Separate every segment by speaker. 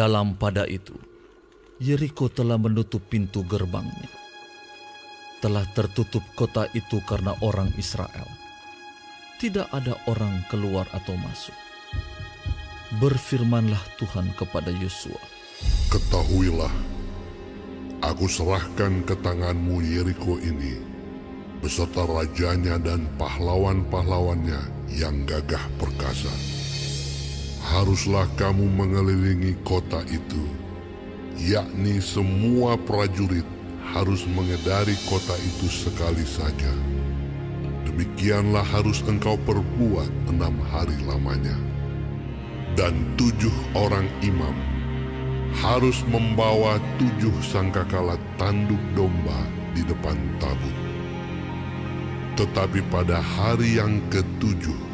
Speaker 1: dalam pada itu, Yeriko telah menutup pintu gerbangnya. Telah tertutup kota itu karena orang Israel. Tidak ada orang keluar atau masuk. Berfirmanlah Tuhan kepada Yosua,
Speaker 2: Ketahuilah, aku serahkan ke tanganmu Yeriko ini, beserta rajanya dan pahlawan-pahlawannya yang gagah perkasa. Haruslah kamu mengelilingi kota itu, yakni semua prajurit harus mengedari kota itu sekali saja. Demikianlah harus engkau perbuat 6 hari lamanya. Dan 7 orang imam harus membawa 7 sangkakala tanduk domba di depan tabut. Tetapi pada hari yang ke-7,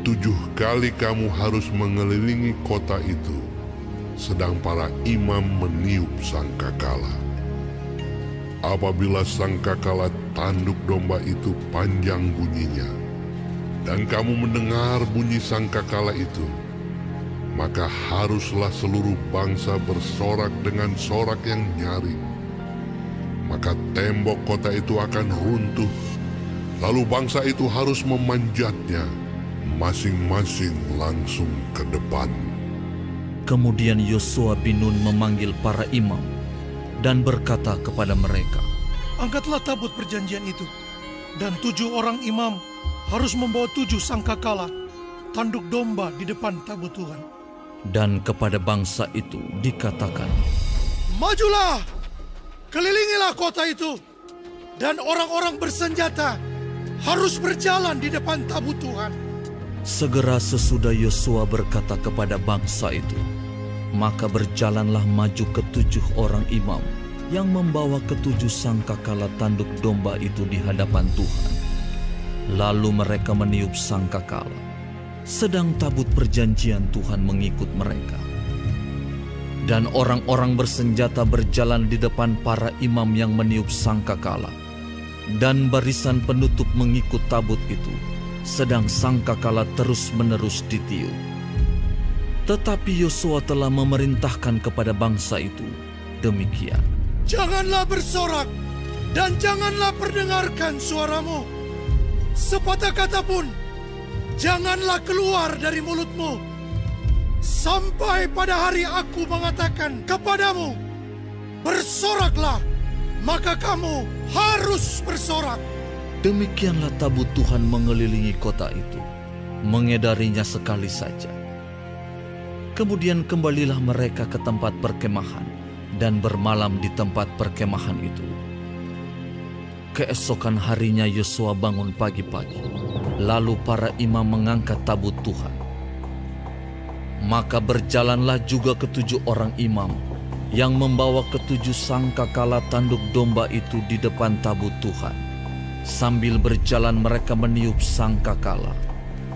Speaker 2: 7 kali kamu harus mengelilingi kota itu, sedang para imam meniup sangkakala. Apabila sangkakala tanduk domba itu panjang bunyinya, dan kamu mendengar bunyi sangkakala itu, maka haruslah seluruh bangsa bersorak dengan sorak yang nyaring. Maka tembok kota itu akan runtuh, lalu bangsa itu harus memanjatnya, masing-masing langsung ke depan.
Speaker 1: Kemudian Yosua bin Nun memanggil para imam dan berkata kepada mereka,
Speaker 3: Angkatlah tabut perjanjian itu, dan 7 orang imam harus membawa 7 sangkakala tanduk domba di depan tabut Tuhan.
Speaker 1: Dan kepada bangsa itu dikatakan,
Speaker 3: Majulah, kelilingilah kota itu, dan orang-orang bersenjata harus berjalan di depan tabut Tuhan.
Speaker 1: Segera sesudah Yosua berkata kepada bangsa itu, maka berjalanlah maju ke-7 orang imam yang membawa ke-7 sangkakala tanduk domba itu di hadapan Tuhan. Lalu mereka meniup sangkakala, sedang tabut perjanjian Tuhan mengikut mereka. Dan orang-orang bersenjata berjalan di depan para imam yang meniup sangkakala, dan barisan penutup mengikut tabut itu, sedang sangkakala terus-menerus ditiup. Tetapi Yosua telah memerintahkan kepada bangsa itu demikian,
Speaker 3: Janganlah bersorak, dan janganlah perdengarkan suaramu. Sepatah kata pun janganlah keluar dari mulutmu, sampai pada hari aku mengatakan kepadamu, bersoraklah, maka kamu harus bersorak.
Speaker 1: Demikianlah tabut Tuhan mengelilingi kota itu, mengedarinya sekali saja. Kemudian kembalilah mereka ke tempat perkemahan dan bermalam di tempat perkemahan itu. Keesokan harinya Yosua bangun pagi-pagi, lalu para imam mengangkat tabut Tuhan. Maka berjalanlah juga ke-7 orang imam yang membawa ke-7 sangkakala tanduk domba itu di depan tabut Tuhan. Sambil berjalan mereka meniup sangkakala,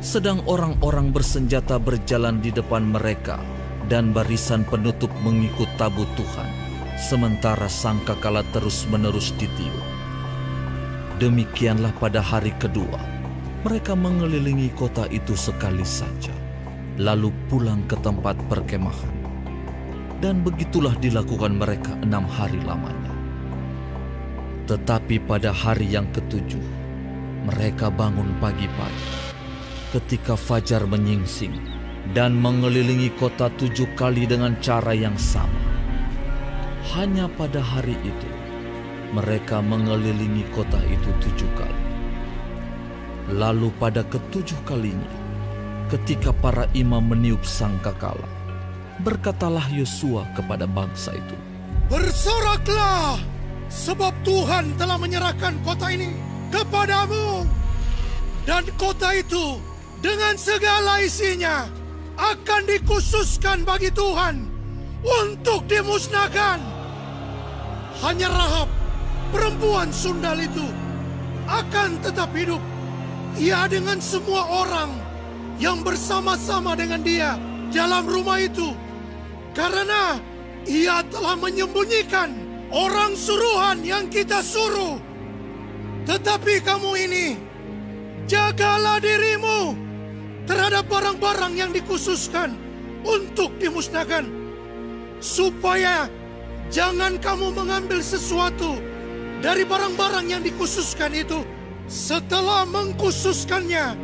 Speaker 1: sedang orang-orang bersenjata berjalan di depan mereka, dan barisan penutup mengikut tabut Tuhan, sementara sangkakala terus-menerus ditiup. Demikianlah pada hari kedua, mereka mengelilingi kota itu sekali saja, lalu pulang ke tempat perkemahan. Dan begitulah dilakukan mereka 6 hari lamanya. Tetapi pada hari yang ke-7, mereka bangun pagi-pagi, ketika fajar menyingsing, dan mengelilingi kota 7 kali dengan cara yang sama. Hanya pada hari itu, mereka mengelilingi kota itu 7 kali. Lalu pada ke-7 kalinya, ketika para imam meniup sangkakala, berkatalah Yosua kepada bangsa itu,
Speaker 3: Bersoraklah, sebab Tuhan telah menyerahkan kota ini kepadamu. Dan kota itu dengan segala isinya akan dikhususkan bagi Tuhan untuk dimusnahkan. Hanya Rahab, perempuan sundal itu, akan tetap hidup. Ia dengan semua orang yang bersama-sama dengan dia dalam rumah itu, karena ia telah menyembunyikan orang suruhan yang kita suruh. Tetapi kamu ini, jagalah dirimu terhadap barang-barang yang dikhususkan untuk dimusnahkan. supaya jangan kamu mengambil sesuatu dari barang-barang yang dikhususkan itu setelah mengkhususkannya,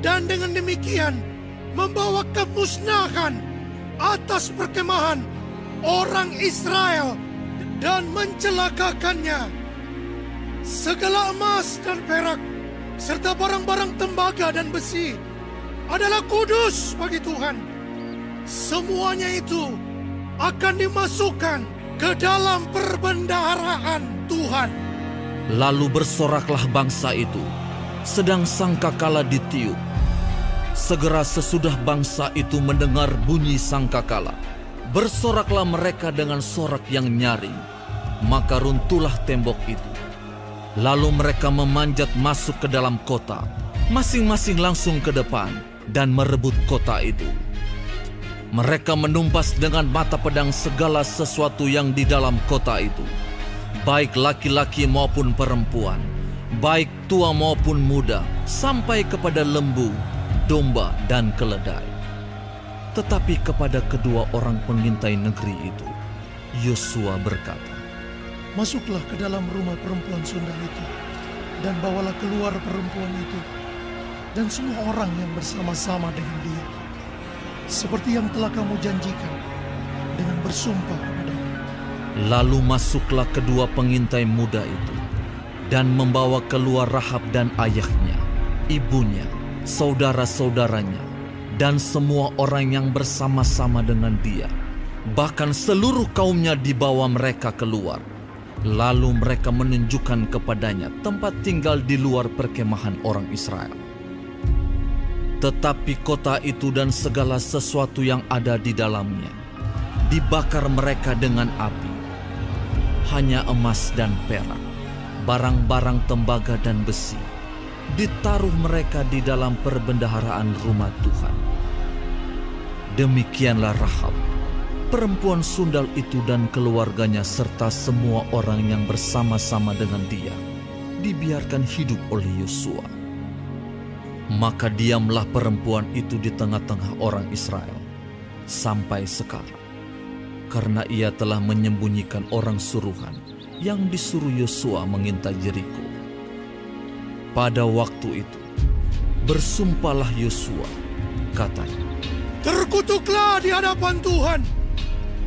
Speaker 3: dan dengan demikian membawa kemusnahan atas perkemahan orang Israel dan mencelakakannya. Segala emas dan perak serta barang-barang tembaga dan besi adalah kudus bagi Tuhan. Semuanya itu akan dimasukkan ke dalam perbendaharaan Tuhan.
Speaker 1: Lalu bersoraklah bangsa itu, sedang sangkakala ditiup. Segera sesudah bangsa itu mendengar bunyi sangkakala, bersoraklah mereka dengan sorak yang nyaring, maka runtuhlah tembok itu. Lalu mereka memanjat masuk ke dalam kota, masing-masing langsung ke depan dan merebut kota itu. Mereka menumpas dengan mata pedang segala sesuatu yang di dalam kota itu, baik laki-laki maupun perempuan, baik tua maupun muda, sampai kepada lembu, domba, dan keledai. Tetapi kepada kedua orang pengintai negeri itu, Yosua berkata,
Speaker 3: "Masuklah ke dalam rumah perempuan sundal itu, dan bawalah keluar perempuan itu, dan semua orang yang bersama-sama dengan dia, seperti yang telah kamu janjikan dengan bersumpah kepadanya."
Speaker 1: Lalu masuklah kedua pengintai muda itu, dan membawa keluar Rahab dan ayahnya, ibunya, saudara-saudaranya, dan semua orang yang bersama-sama dengan dia. Bahkan seluruh kaumnya dibawa mereka keluar. Lalu mereka menunjukkan kepadanya tempat tinggal di luar perkemahan orang Israel. Tetapi kota itu dan segala sesuatu yang ada di dalamnya dibakar mereka dengan api. Hanya emas dan perak, barang-barang tembaga dan besi, ditaruh mereka di dalam perbendaharaan rumah Tuhan. Demikianlah Rahab, perempuan sundal itu dan keluarganya serta semua orang yang bersama-sama dengan dia dibiarkan hidup oleh Yosua. Maka diamlah perempuan itu di tengah-tengah orang Israel sampai sekarang, karena ia telah menyembunyikan orang suruhan yang disuruh Yosua mengintai Yeriko. Pada waktu itu bersumpahlah Yosua, katanya,
Speaker 3: "Terkutuklah di hadapan Tuhan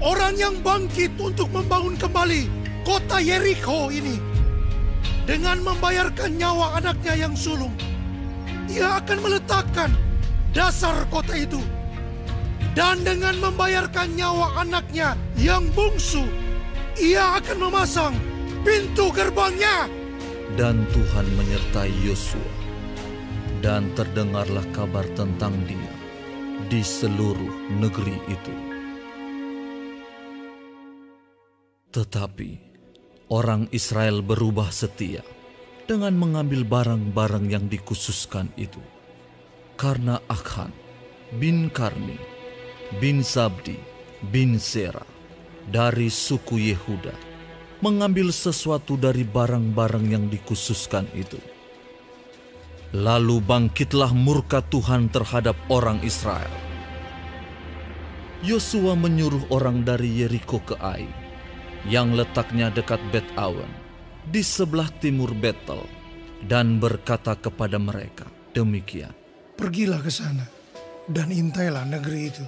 Speaker 3: orang yang bangkit untuk membangun kembali kota Yeriko ini dengan membayarkan nyawa anaknya yang sulung. Ia akan meletakkan dasar kota itu, dan dengan membayarkan nyawa anaknya yang bungsu, ia akan memasang pintu gerbangnya."
Speaker 1: Dan Tuhan menyertai Yosua, dan terdengarlah kabar tentang dia di seluruh negeri itu. Tetapi orang Israel berubah setia dengan mengambil barang-barang yang dikhususkan itu, karena Akhan bin Karmi bin Zabdi bin Zera dari suku Yehuda mengambil sesuatu dari barang-barang yang dikhususkan itu. Lalu bangkitlah murka Tuhan terhadap orang Israel. Yosua menyuruh orang dari Yeriko ke Ai, yang letaknya dekat Bet-awen, di sebelah timur Betel, dan berkata kepada mereka demikian,
Speaker 3: "Pergilah ke sana dan intailah negeri itu."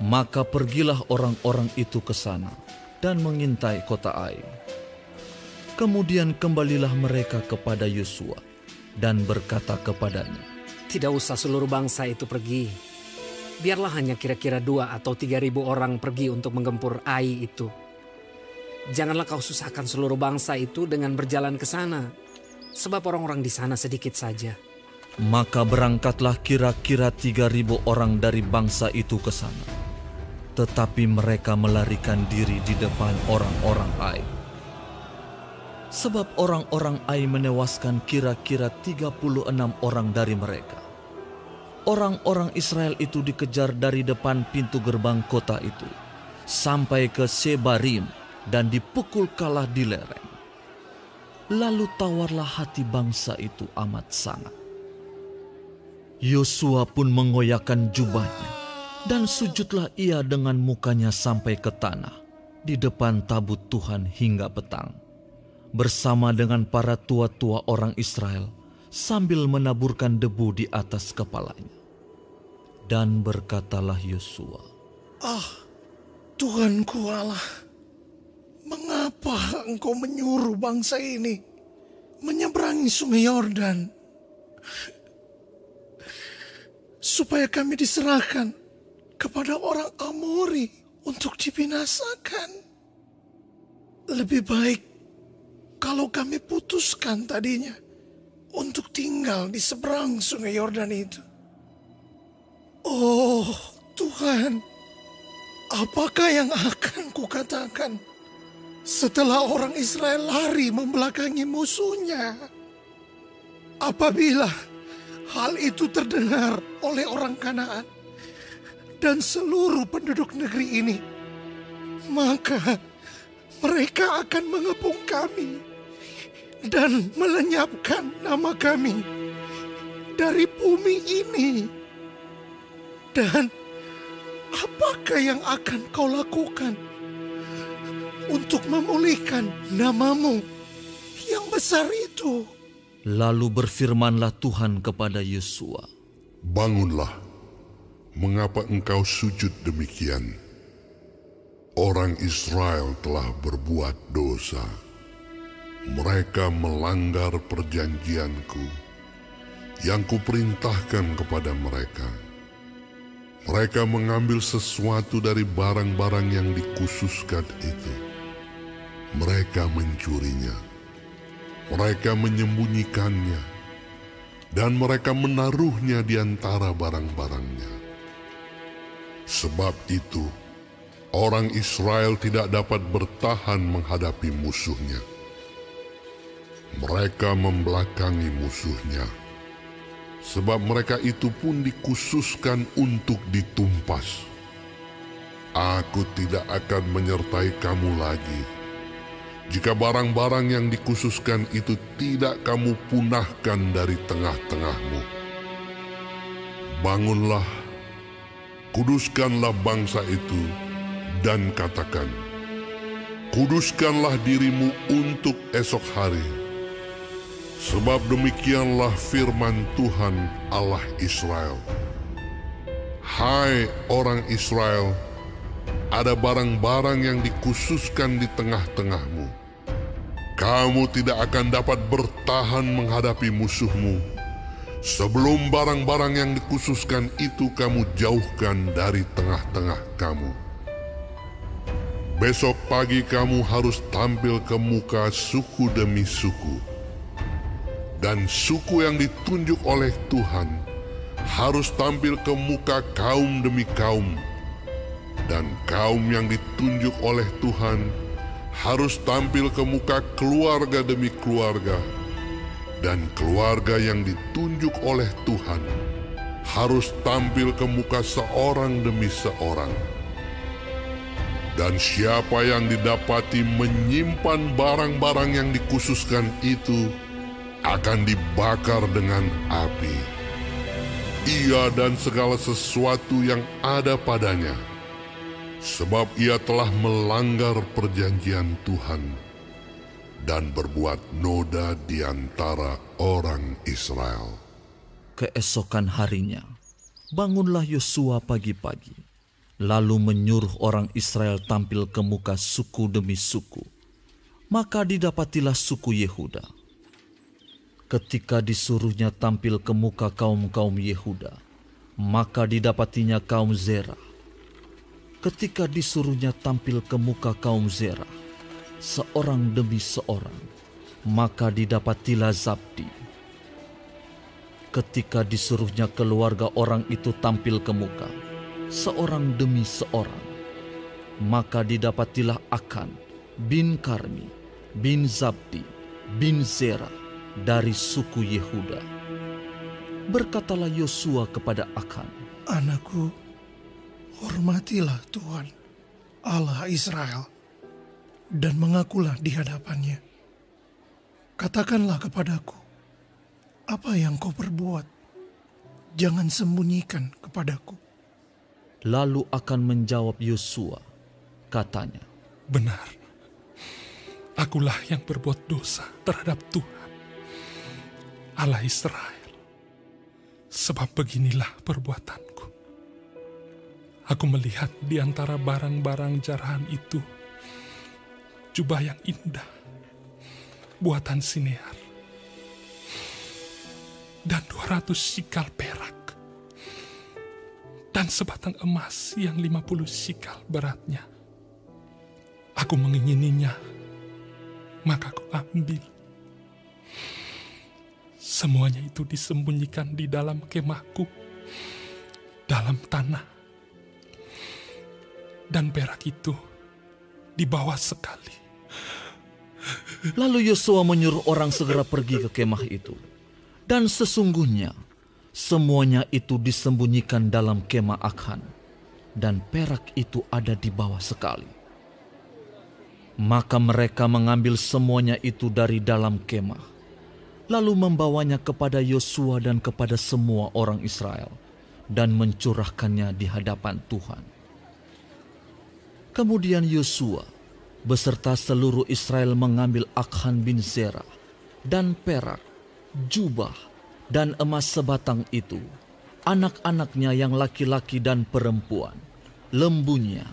Speaker 1: Maka pergilah orang-orang itu ke sana dan mengintai kota Ai. Kemudian kembalilah mereka kepada Yosua dan berkata kepadanya,
Speaker 4: "Tidak usah seluruh bangsa itu pergi. Biarlah hanya kira-kira 2 atau 3.000 orang pergi untuk menggempur Ai itu. Janganlah kau susahkan seluruh bangsa itu dengan berjalan ke sana, sebab orang-orang di sana sedikit saja."
Speaker 1: Maka berangkatlah kira-kira 3.000 orang dari bangsa itu ke sana. Tetapi mereka melarikan diri di depan orang-orang Ai. Sebab orang-orang Ai menewaskan kira-kira 36 orang dari mereka. Orang-orang Israel itu dikejar dari depan pintu gerbang kota itu sampai ke Sebarim dan dipukul kalah di lereng. Lalu tawarlah hati bangsa itu amat sangat. Yosua pun mengoyakkan jubahnya, dan sujudlah ia dengan mukanya sampai ke tanah, di depan tabut Tuhan hingga petang, bersama dengan para tua-tua orang Israel sambil menaburkan debu di atas kepalanya. Dan berkatalah Yosua,
Speaker 3: Tuhanku Allah, mengapa engkau menyuruh bangsa ini menyeberangi sungai Yordan supaya kami diserahkan kepada orang Amori untuk dibinasakan? Lebih baik kalau kami putuskan tadinya untuk tinggal di seberang sungai Yordan itu. Oh Tuhan, apakah yang akan kukatakan setelah orang Israel lari membelakangi musuhnya? Apabila hal itu terdengar oleh orang Kanaan dan seluruh penduduk negeri ini, maka mereka akan mengepung kami dan melenyapkan nama kami dari bumi ini. Dan apakah yang akan kau lakukan untuk memulihkan namamu yang besar itu?
Speaker 1: Lalu berfirmanlah Tuhan kepada Yosua,
Speaker 2: Bangunlah, mengapa engkau sujud demikian? Orang Israel telah berbuat dosa. Mereka melanggar perjanjianku yang kuperintahkan kepada mereka. Mereka mengambil sesuatu dari barang-barang yang dikhususkan itu. Mereka mencurinya. Mereka menyembunyikannya, dan mereka menaruhnya di antara barang-barangnya. Sebab itu, orang Israel tidak dapat bertahan menghadapi musuhnya. Mereka membelakangi musuhnya, sebab mereka itu pun dikhususkan untuk ditumpas. Aku tidak akan menyertai kamu lagi jika barang-barang yang dikhususkan itu tidak kamu punahkan dari tengah-tengahmu. Bangunlah, kuduskanlah bangsa itu, dan katakan, kuduskanlah dirimu untuk esok hari. Sebab demikianlah firman Tuhan Allah Israel. Hai orang Israel, ada barang-barang yang dikhususkan di tengah-tengahmu. Kamu tidak akan dapat bertahan menghadapi musuhmu sebelum barang-barang yang dikhususkan itu kamu jauhkan dari tengah-tengah kamu. Besok pagi kamu harus tampil ke muka suku demi suku. Dan suku yang ditunjuk oleh Tuhan harus tampil ke muka kaum demi kaum. Dan kaum yang ditunjuk oleh Tuhan harus tampil ke muka keluarga demi keluarga. Dan keluarga yang ditunjuk oleh Tuhan harus tampil ke muka seorang demi seorang. Dan siapa yang didapati menyimpan barang-barang yang dikhususkan itu akan dibakar dengan api. Ia dan segala sesuatu yang ada padanya, sebab ia telah melanggar perjanjian Tuhan dan berbuat noda di antara orang Israel.
Speaker 1: Keesokan harinya, bangunlah Yosua pagi-pagi, lalu menyuruh orang Israel tampil ke muka suku demi suku. Maka didapatilah suku Yehuda. Ketika disuruhnya tampil ke muka kaum-kaum Yehuda, maka didapatinya kaum Zerah. Ketika disuruhnya tampil ke muka kaum Zerah, seorang demi seorang, maka didapatilah Zabdi. Ketika disuruhnya keluarga orang itu tampil ke muka, seorang demi seorang, maka didapatilah Akan bin Karmi bin Zabdi bin Zerah dari suku Yehuda. Berkatalah Yosua kepada Akan,
Speaker 3: Anakku, hormatilah Tuhan Allah Israel dan mengakulah di hadapannya. Katakanlah kepadaku apa yang kau perbuat, jangan sembunyikan kepadaku.
Speaker 1: Lalu Akan menjawab Yosua, katanya,
Speaker 5: Benar, akulah yang berbuat dosa terhadap Tuhan, Allah Israel. Sebab beginilah perbuatanku. Aku melihat di antara barang-barang jarahan itu jubah yang indah, buatan Sinear, dan 200 sikal perak, dan sebatang emas yang 50 sikal beratnya. Aku mengingininya, maka aku ambil. Semuanya itu disembunyikan di dalam kemahku, dalam tanah. Dan perak itu dibawa sekali.
Speaker 1: Lalu Yosua menyuruh orang segera pergi ke kemah itu. Dan sesungguhnya semuanya itu disembunyikan dalam kemah Akhan, dan perak itu ada di bawah sekali. Maka mereka mengambil semuanya itu dari dalam kemah, lalu membawanya kepada Yosua dan kepada semua orang Israel, dan mencurahkannya di hadapan Tuhan. Kemudian Yosua beserta seluruh Israel mengambil Akhan bin Zerah, dan perak, jubah, dan emas sebatang itu, anak-anaknya yang laki-laki dan perempuan, lembunya,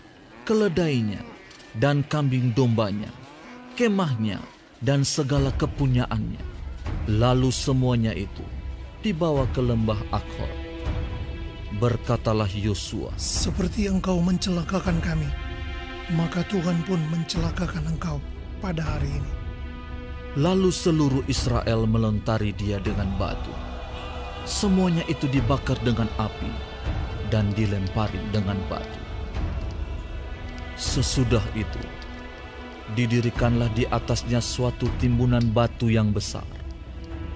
Speaker 1: keledainya, dan kambing dombanya, kemahnya, dan segala kepunyaannya. Lalu semuanya itu dibawa ke lembah Akhor. Berkatalah Yosua,
Speaker 3: seperti engkau mencelakakan kami, maka Tuhan pun mencelakakan engkau pada hari ini.
Speaker 1: Lalu seluruh Israel melontari dia dengan batu. Semuanya itu dibakar dengan api dan dilempari dengan batu. Sesudah itu, didirikanlah di atasnya suatu timbunan batu yang besar,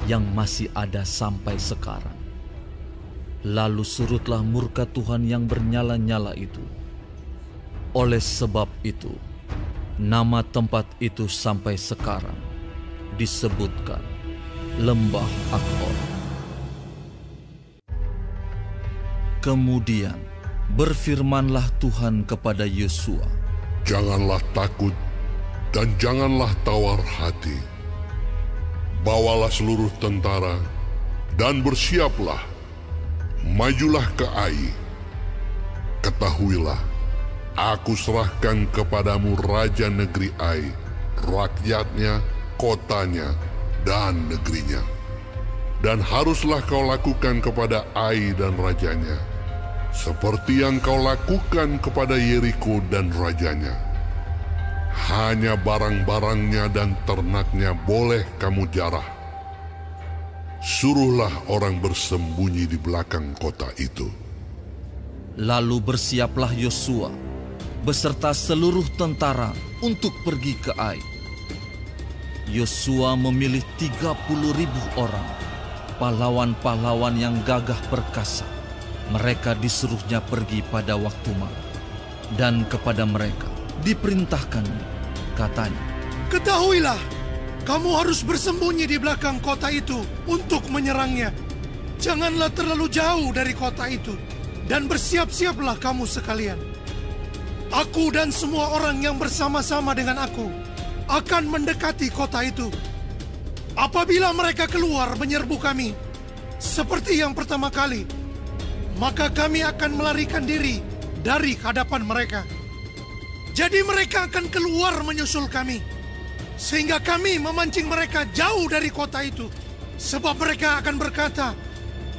Speaker 1: yang masih ada sampai sekarang. Lalu surutlah murka Tuhan yang bernyala-nyala itu. Oleh sebab itu, nama tempat itu sampai sekarang disebutkan Lembah Akhor. Kemudian berfirmanlah Tuhan kepada Yosua,
Speaker 2: Janganlah takut dan janganlah tawar hati. Bawalah seluruh tentara dan bersiaplah. Majulah ke Ai. Ketahuilah, aku serahkan kepadamu raja negeri Ai, rakyatnya, kotanya, dan negerinya. Dan haruslah kau lakukan kepada Ai dan rajanya seperti yang kau lakukan kepada Yeriko dan rajanya. Hanya barang-barangnya dan ternaknya boleh kamu jarah. Suruhlah orang bersembunyi di belakang kota itu.
Speaker 1: Lalu bersiaplah Yosua beserta seluruh tentara untuk pergi ke Ai. Yosua memilih 30.000 orang, pahlawan-pahlawan yang gagah perkasa. Mereka disuruhnya pergi pada waktu malam. Dan kepada mereka diperintahkannya, katanya,
Speaker 3: Ketahuilah, kamu harus bersembunyi di belakang kota itu untuk menyerangnya. Janganlah terlalu jauh dari kota itu, dan bersiap-siaplah kamu sekalian. Aku dan semua orang yang bersama-sama dengan aku akan mendekati kota itu. Apabila mereka keluar menyerbu kami, seperti yang pertama kali, maka kami akan melarikan diri dari hadapan mereka. Jadi mereka akan keluar menyusul kami, sehingga kami memancing mereka jauh dari kota itu. Sebab mereka akan berkata,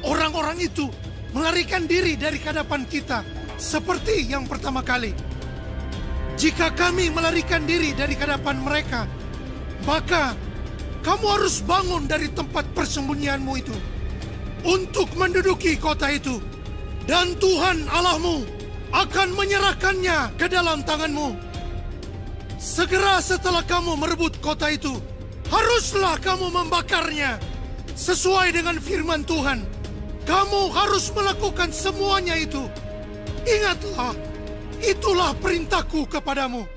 Speaker 3: orang-orang itu melarikan diri dari hadapan kita, seperti yang pertama kali. Jika kami melarikan diri dari hadapan mereka, maka kamu harus bangun dari tempat persembunyianmu itu untuk menduduki kota itu. Dan Tuhan Allahmu akan menyerahkannya ke dalam tanganmu. Segera setelah kamu merebut kota itu, haruslah kamu membakarnya. Sesuai dengan firman Tuhan, kamu harus melakukan semuanya itu. Ingatlah, itulah perintahku kepadamu.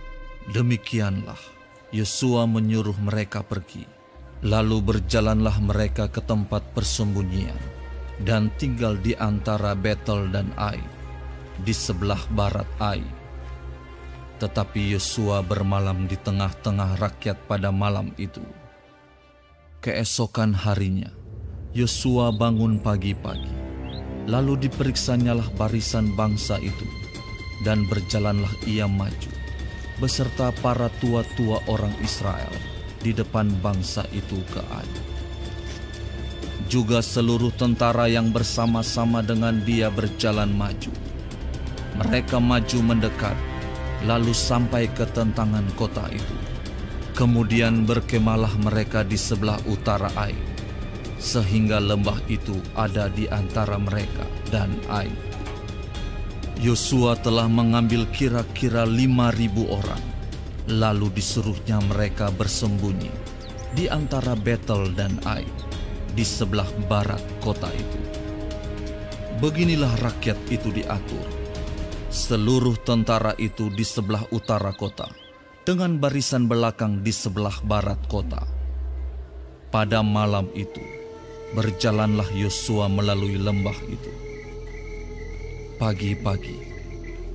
Speaker 1: Demikianlah Yosua menyuruh mereka pergi. Lalu berjalanlah mereka ke tempat persembunyian dan tinggal di antara Betel dan Ai, di sebelah barat Ai. Tetapi Yosua bermalam di tengah-tengah rakyat pada malam itu. Keesokan harinya, Yosua bangun pagi-pagi. Lalu diperiksanyalah barisan bangsa itu, dan berjalanlah ia maju, beserta para tua-tua orang Israel di depan bangsa itu ke Ai. Juga seluruh tentara yang bersama-sama dengan dia berjalan maju. Mereka maju mendekat, lalu sampai ke tentangan kota itu. Kemudian berkemahlah mereka di sebelah utara Ai, sehingga lembah itu ada di antara mereka dan Ai. Yosua telah mengambil kira-kira 5.000 orang, lalu disuruhnya mereka bersembunyi di antara Betel dan Ai, di sebelah barat kota itu. Beginilah rakyat itu diatur. Seluruh tentara itu di sebelah utara kota, dengan barisan belakang di sebelah barat kota. Pada malam itu, berjalanlah Yosua melalui lembah itu. Pagi-pagi,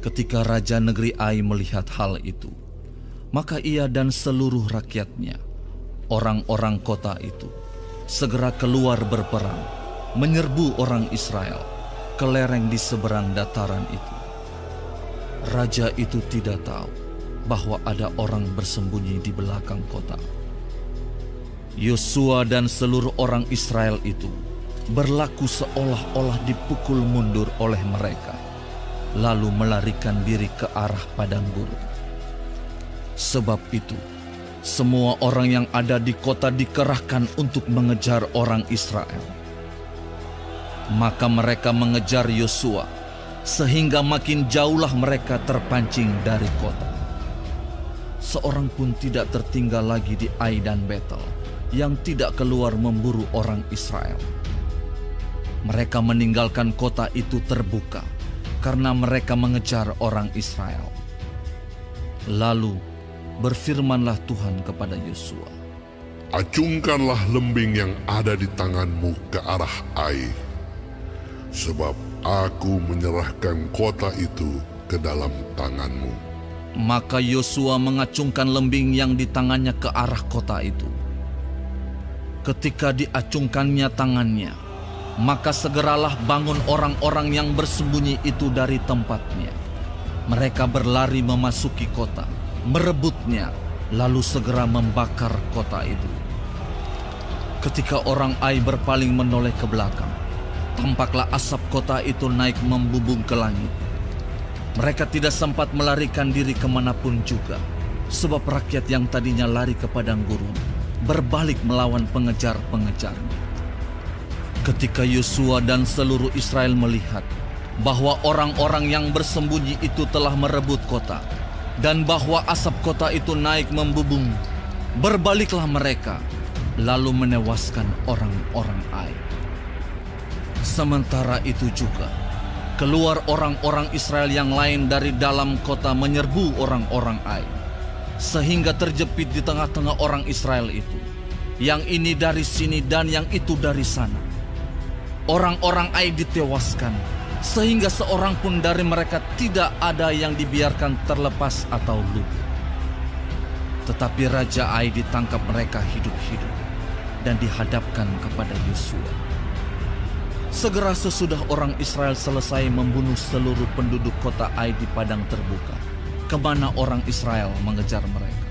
Speaker 1: ketika Raja Negeri Ai melihat hal itu, maka ia dan seluruh rakyatnya, orang-orang kota itu, segera keluar berperang, menyerbu orang Israel ke lereng di seberang dataran itu. Raja itu tidak tahu bahwa ada orang bersembunyi di belakang kota. Yosua dan seluruh orang Israel itu berlaku seolah-olah dipukul mundur oleh mereka, lalu melarikan diri ke arah padang gurun. Sebab itu, semua orang yang ada di kota dikerahkan untuk mengejar orang Israel. Maka mereka mengejar Yosua, sehingga makin jauhlah mereka terpancing dari kota. Seorang pun tidak tertinggal lagi di Ai dan Betel yang tidak keluar memburu orang Israel. Mereka meninggalkan kota itu terbuka karena mereka mengejar orang Israel. Lalu berfirmanlah Tuhan kepada Yosua,
Speaker 2: "Acungkanlah lembing yang ada di tanganmu ke arah Ai, sebab aku menyerahkan kota itu ke dalam tanganmu."
Speaker 1: Maka Yosua mengacungkan lembing yang di tangannya ke arah kota itu. Ketika diacungkannya tangannya, maka segeralah bangun orang-orang yang bersembunyi itu dari tempatnya. Mereka berlari memasuki kota, merebutnya, lalu segera membakar kota itu. Ketika orang Ai berpaling menoleh ke belakang, tampaklah asap kota itu naik membubung ke langit. Mereka tidak sempat melarikan diri kemanapun juga, sebab rakyat yang tadinya lari ke padang gurun berbalik melawan pengejar-pengejarnya. Ketika Yosua dan seluruh Israel melihat bahwa orang-orang yang bersembunyi itu telah merebut kota, dan bahwa asap kota itu naik membubung, berbaliklah mereka, lalu menewaskan orang-orang Ai. Sementara itu juga, keluar orang-orang Israel yang lain dari dalam kota menyerbu orang-orang Ai, sehingga terjepit di tengah-tengah orang Israel itu. Yang ini dari sini dan yang itu dari sana. Orang-orang Ai ditewaskan, sehingga seorang pun dari mereka tidak ada yang dibiarkan terlepas atau luput. Tetapi Raja Ai ditangkap mereka hidup-hidup dan dihadapkan kepada Yosua. Segera sesudah orang Israel selesai membunuh seluruh penduduk kota Ai di padang terbuka, kemana orang Israel mengejar mereka.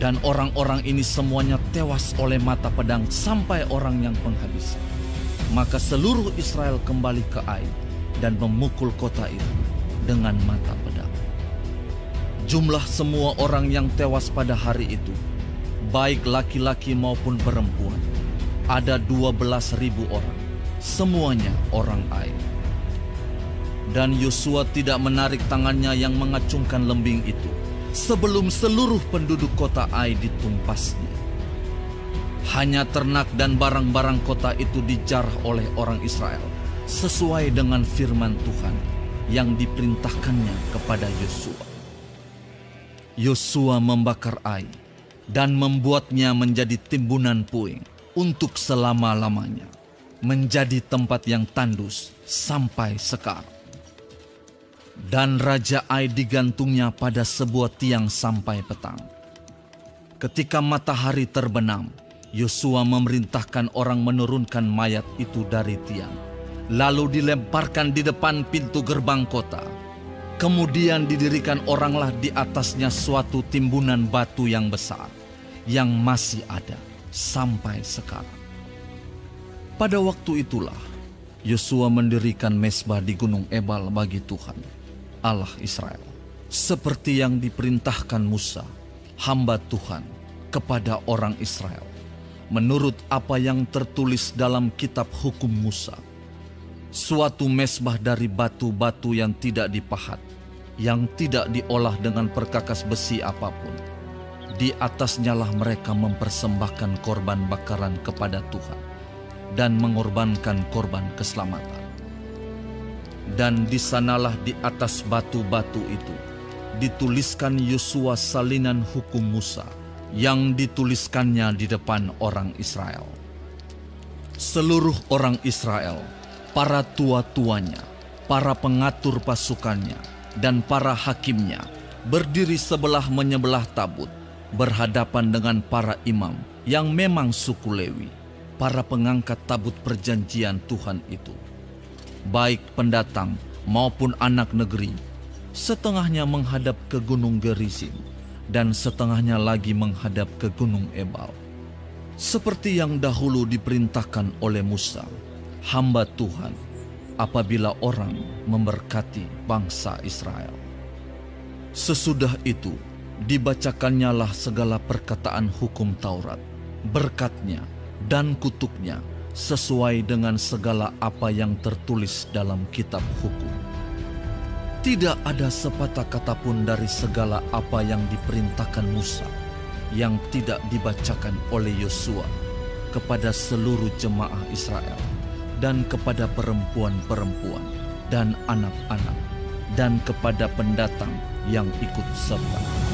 Speaker 1: Dan orang-orang ini semuanya tewas oleh mata pedang sampai orang yang penghabisan. Maka seluruh Israel kembali ke Ai dan memukul kota itu dengan mata pedang. Jumlah semua orang yang tewas pada hari itu, baik laki-laki maupun perempuan, ada 12.000 orang. Semuanya orang Ai. Dan Yosua tidak menarik tangannya yang mengacungkan lembing itu sebelum seluruh penduduk kota Ai ditumpasnya. Hanya ternak dan barang-barang kota itu dijarah oleh orang Israel sesuai dengan firman Tuhan yang diperintahkannya kepada Yosua. Yosua membakar Ai dan membuatnya menjadi timbunan puing untuk selama-lamanya, menjadi tempat yang tandus sampai sekarang. Dan Raja Ai digantungnya pada sebuah tiang sampai petang. Ketika matahari terbenam, Yosua memerintahkan orang menurunkan mayat itu dari tiang, lalu dilemparkan di depan pintu gerbang kota. Kemudian didirikan oranglah di atasnya suatu timbunan batu yang besar, yang masih ada sampai sekarang. Pada waktu itulah, Yosua mendirikan mezbah di Gunung Ebal bagi Tuhan, Allah Israel, seperti yang diperintahkan Musa, hamba Tuhan, kepada orang Israel, menurut apa yang tertulis dalam kitab hukum Musa. Suatu mezbah dari batu-batu yang tidak dipahat, yang tidak diolah dengan perkakas besi apapun. Di atasnya lah mereka mempersembahkan korban bakaran kepada Tuhan dan mengorbankan korban keselamatan. Dan di sanalah di atas batu-batu itu dituliskan Yosua salinan hukum Musa yang dituliskannya di depan orang Israel. Seluruh orang Israel, para tua-tuanya, para pengatur pasukannya, dan para hakimnya berdiri sebelah menyebelah tabut, berhadapan dengan para imam yang memang suku Lewi, para pengangkat tabut perjanjian Tuhan itu. Baik pendatang maupun anak negeri, setengahnya menghadap ke Gunung Gerizim, dan setengahnya lagi menghadap ke Gunung Ebal, seperti yang dahulu diperintahkan oleh Musa, hamba Tuhan, apabila orang memberkati bangsa Israel. Sesudah itu, dibacakannya lah segala perkataan hukum Taurat, berkatnya dan kutuknya, sesuai dengan segala apa yang tertulis dalam kitab hukum. Tidak ada sepatah kata pun dari segala apa yang diperintahkan Musa yang tidak dibacakan oleh Yosua kepada seluruh jemaah Israel dan kepada perempuan-perempuan dan anak-anak dan kepada pendatang yang ikut serta.